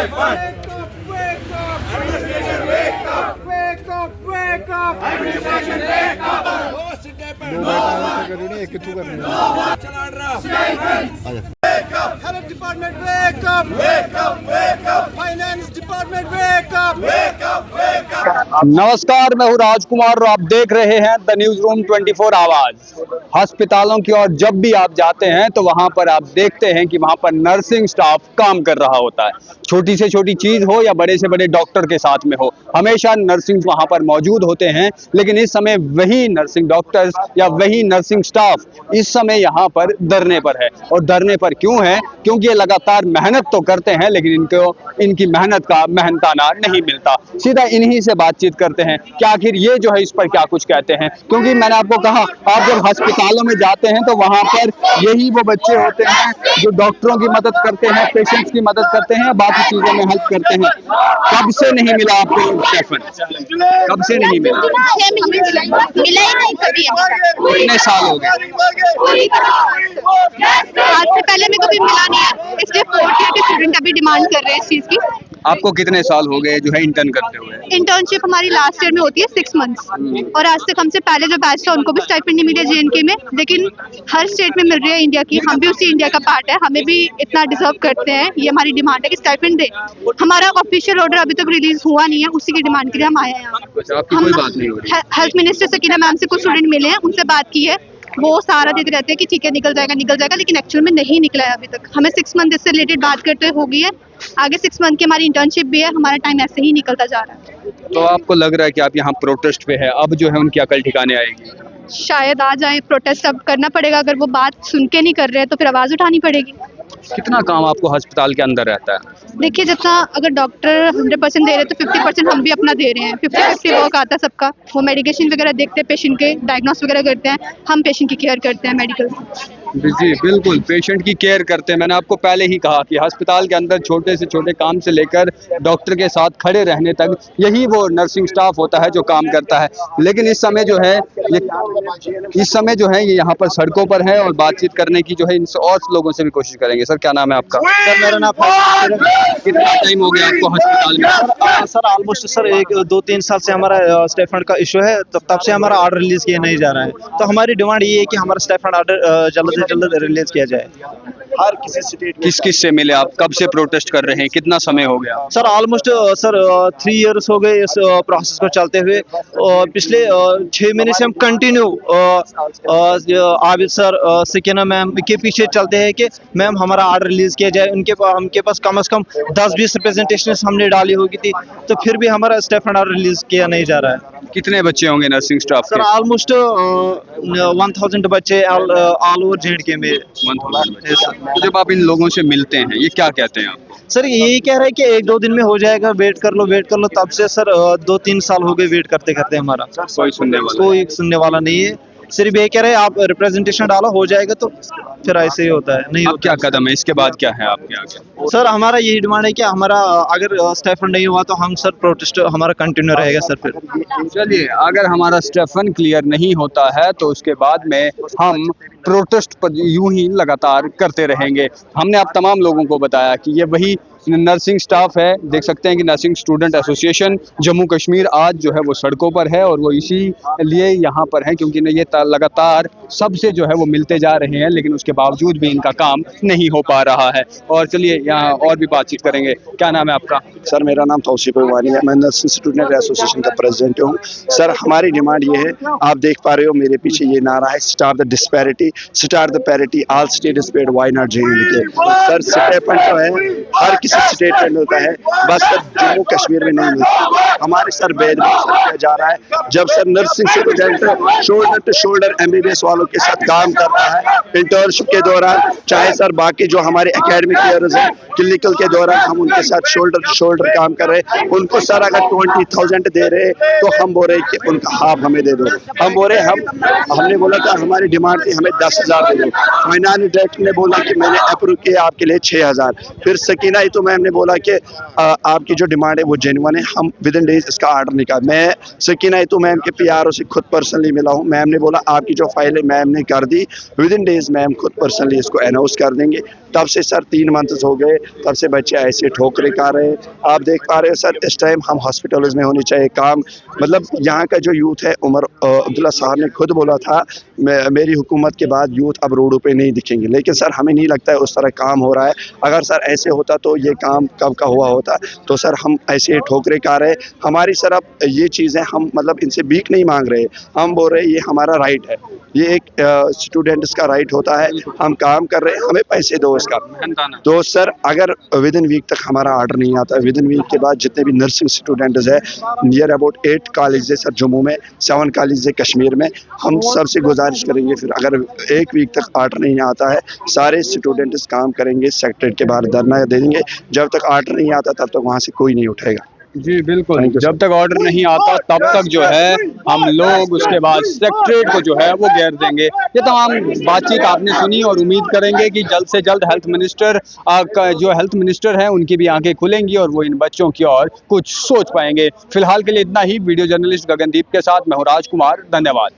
Health department, wake up! Wake up! Wake up! Finance department, wake up! Wake up! Wake up! नमस्कार, मैं हूँ राजकुमार और आप देख रहे हैं द न्यूज रूम 24 आवाज। अस्पतालों की ओर जब भी आप जाते हैं तो वहां पर आप देखते हैं कि वहां पर नर्सिंग स्टाफ काम कर रहा होता है। छोटी से छोटी चीज हो या बड़े से बड़े डॉक्टर के साथ में हो, हमेशा नर्सिंग वहां पर मौजूद होते हैं। लेकिन इस समय वही नर्सिंग डॉक्टर्स या वही नर्सिंग स्टाफ इस समय यहाँ पर धरने पर है। और धरने पर क्यों है? क्योंकि ये लगातार मेहनत तो करते हैं लेकिन इनको इनकी मेहनत का मेहनताना नहीं मिलता। सीधा इन्हीं से बातचीत करते हैं कि आखिर ये जो है इस पर क्या कुछ कहते हैं। क्योंकि मैंने आपको कहा, आप जब अस्पतालों में जाते हैं तो वहां पर यही वो बच्चे होते हैं जो डॉक्टरों की मदद करते हैं, पेशेंट्स की मदद करते हैं, बाकी चीजों में हेल्प करते हैं। कब से नहीं मिला आपको स्टेफन? कब से नहीं मिला? मिला ही नहीं कभी। कितने साल हो गए? आज से पहले मेरे को भी मिला नहीं है, इसलिए 4th ईयर के स्टूडेंट अभी डिमांड कर रहे हैं इस चीज की। आपको कितने साल हो गए जो है इंटर्न करते हुए? इंटर्नशिप हमारी लास्ट ईयर में होती है 6 मंथ्स, और आज तक हमसे पहले जो बैच था उनको भी स्टाइपेंड नहीं मिले JNK में, लेकिन हर स्टेट में मिल रही है इंडिया की। हम भी उसी इंडिया का पार्ट है, हमें भी इतना डिजर्व करते हैं। ये हमारी डिमांड है कि स्टाइपेंड दे। हमारा ऑफिशियल ऑर्डर अभी तक रिलीज हुआ नहीं है, उसी की डिमांड के लिए हम आए हैं यहाँ। आपकी कोई बात नहीं हो रही? हेल्थ मिनिस्टर सकीना मैम से कुछ स्टूडेंट मिले हैं, उनसे बात की है। वो सारा देते रहते हैं कि ठीक है निकल जाएगा, लेकिन एक्चुअल में नहीं निकला है अभी तक। हमें 6 मंथ इससे रिलेटेड बात करते हो गई है, आगे 6 मंथ की हमारी इंटर्नशिप भी है। हमारा टाइम ऐसे ही निकलता जा रहा है। तो आपको लग रहा है कि आप यहाँ प्रोटेस्ट पे है, अब जो है उनकी अकल ठिकाने आएगी? शायद आ जाए। प्रोटेस्ट अब करना पड़ेगा, अगर वो बात सुन के नहीं कर रहे हैं तो फिर आवाज उठानी पड़ेगी। कितना काम आपको अस्पताल के अंदर रहता है? देखिए, जितना अगर डॉक्टर 100% दे रहे हैं तो 50% हम भी अपना दे रहे हैं। 50-50 वर्क आता है सबका। वो मेडिकेशन वगैरह देखते हैं, पेशेंट के डायग्नोस वगैरह करते हैं, हम पेशेंट की केयर करते हैं मेडिकल। जी बिल्कुल, पेशेंट की केयर करते हैं। मैंने आपको पहले ही कहा कि अस्पताल के अंदर छोटे से छोटे काम से लेकर डॉक्टर के साथ खड़े रहने तक यही वो नर्सिंग स्टाफ होता है जो काम करता है। लेकिन इस समय जो है ये यहाँ पर सड़कों पर है और बातचीत करने की जो है इनसे और लोगों से भी कोशिश करेंगे। सर, क्या नाम है आपका? सर, मेरा नाम कितना टाइम हो गया आपको अस्पताल में? सर ऑलमोस्ट सर 1-2-3 साल से हमारा स्टाइपेंड का इशू है, तब से हमारा ऑर्डर रिलीज किया नहीं जा रहा है। तो हमारी डिमांड ये है कि हमारा स्टाइपेंड ऑर्डर जल्द से जल्द रिलीज किया जाए। हर किसी स्टेट किस से मिले आप? कब से प्रोटेस्ट कर रहे हैं? कितना समय हो गया? सर ऑलमोस्ट सर 3 इयर्स हो गए इस प्रोसेस को चलते हुए। पिछले 6 महीने से हम continue Abid sir, Sakina ma'am के पीछे चलते हैं कि मैम हमारा ऑर्डर रिलीज किया जाए। उनके पास कम से कम 10-20 रिप्रेजेंटेशन हमने डाली होगी थी, तो फिर भी हमारा स्टाइपेंड ऑर्डर रिलीज किया नहीं जा रहा है। कितने बच्चे होंगे नर्सिंग स्टाफ सर ऑलमोस्ट 1000 बच्चे ऑल ओवर JNK में। तो जब आप इन लोगों से मिलते हैं, ये क्या कहते हैं आपको? सर यही कह रहे हैं कि 1-2 दिन में हो जाएगा, वेट कर लो। तब से सर 2-3 साल हो गए वेट करते हमारा। कोई सुनने वाला नहीं है। सिर्फ ये कह रहे हैं आप रिप्रेजेंटेशन डालो, हो जाएगा। तो फिर ऐसे ही होता है, नहीं होता। क्या कदम है इसके बाद? क्या है आपके आगे? सर हमारा यही डिमांड है कि हमारा अगर स्टाइपेंड नहीं हुआ तो हम सर प्रोटेस्ट हमारा कंटिन्यू रहेगा सर। फिर चलिए, अगर हमारा स्टाइपेंड क्लियर नहीं होता है तो उसके बाद में हम प्रोटेस्ट पर यूं ही लगातार करते रहेंगे। हमने आप तमाम लोगों को बताया कि ये वही नर्सिंग स्टाफ है। देख सकते हैं कि nursing student association Jammu Kashmir आज जो है वो सड़कों पर है और वो इसी लिए यहाँ पर है क्योंकि ये लगातार सबसे जो है वो मिलते जा रहे हैं, लेकिन उसके बावजूद भी इनका काम नहीं हो पा रहा है। और चलिए यहाँ और भी बातचीत करेंगे। क्या नाम है आपका? सर, मेरा नाम तौसीफ वानी है, मैं नर्सिंग स्टूडेंट एसोसिएशन का प्रेसिडेंट हूँ। सर हमारी डिमांड ये है, आप देख पा रहे हो मेरे पीछे ये नारा है, stop the disparity, start the parity, all state is paid, why not JNK। Sir stipend जो है हर किसी स्टेट में मिलता है, बस सर जम्मू कश्मीर में नहीं मिलता। हमारे सर भेदभाव किया जा रहा है। जब sir nursing student shoulder to shoulder MBBS वालों के साथ काम करता है इंटर्नशिप के दौरान, चाहे सर बाकी जो हमारे एकेडमिक ईयर्स हैं क्लिनिकल के दौरान हम उनके साथ शोल्डर टू शोल्डर काम कर रहे हैं। उनको सर अगर 20,000 दे रहे तो हम बोल रहे कि उनका हाफ हमें दे दो। हम बोल रहे हमने बोला था, हमारी डिमांड थी हमें 10,000 दे दो। फाइनेंस डायरेक्टर ने बोला कि मैंने अप्रूव किया आपके लिए 6,000। फिर सकीना तो मैम ने बोला कि आपकी जो डिमांड है वो जेन्युइन है, हम विद इन डेज इसका आर्डर निकाल। मैं सकीना तो मैम के पीआरओ से खुद पर्सनली मिला हूँ। मैम ने बोला आपकी जो फाइल है मैम ने कर दी, विद इन डेज मैम खुद पर्सनली इसको अनाउंस कर देंगे। तब से सर 3 मंथ्स हो गए, तब से बच्चे ऐसे ठोकरे खा रहे हैं। आप देख पा रहे हो सर, इस टाइम हम हॉस्पिटल्स में होनी चाहिए काम। मतलब यहाँ का जो यूथ है, उमर अब्दुल्ला साहब ने खुद बोला था मेरी हुकूमत के बाद यूथ अब रोडों पे नहीं दिखेंगे, लेकिन सर हमें नहीं लगता है उस तरह काम हो रहा है। अगर सर ऐसे होता तो ये काम कब का हुआ होता। तो सर हम ऐसे ठोकरे खा रहे हैं। हमारी सर अब ये चीज़ें हम मतलब इनसे भीख नहीं मांग रहे, हम बोल रहे हैं ये हमारा राइट है, ये एक स्टूडेंट्स का राइट होता है। हम काम कर रहे हैं, हमें पैसे दो इसका। तो सर अगर विद इन वीक तक हमारा आर्डर नहीं आता, विद इन वीक के बाद जितने भी नर्सिंग स्टूडेंट्स है, नियर अबाउट 8 कॉलेज है सर जम्मू में, 7 कॉलेज है कश्मीर में, हम सबसे गुजारिश करेंगे फिर अगर 1 वीक तक आर्डर नहीं आता है, सारे स्टूडेंट्स काम करेंगे, सेक्रेटरीट के बाहर धरना देंगे। जब तक आर्डर नहीं आता तब तक वहाँ से कोई नहीं उठेगा। जी बिल्कुल, जब तक ऑर्डर नहीं आता तब तक जो है हम लोग उसके बाद सेक्रेटरीट को जो है वो घेर देंगे। ये तमाम बातचीत आपने सुनी और उम्मीद करेंगे कि जल्द से जल्द हेल्थ मिनिस्टर हैं उनकी भी आंखें खुलेंगी और वो इन बच्चों की और कुछ सोच पाएंगे। फिलहाल के लिए इतना ही। वीडियो जर्नलिस्ट गगनदीप के साथ मैं हूं राजकुमार, धन्यवाद।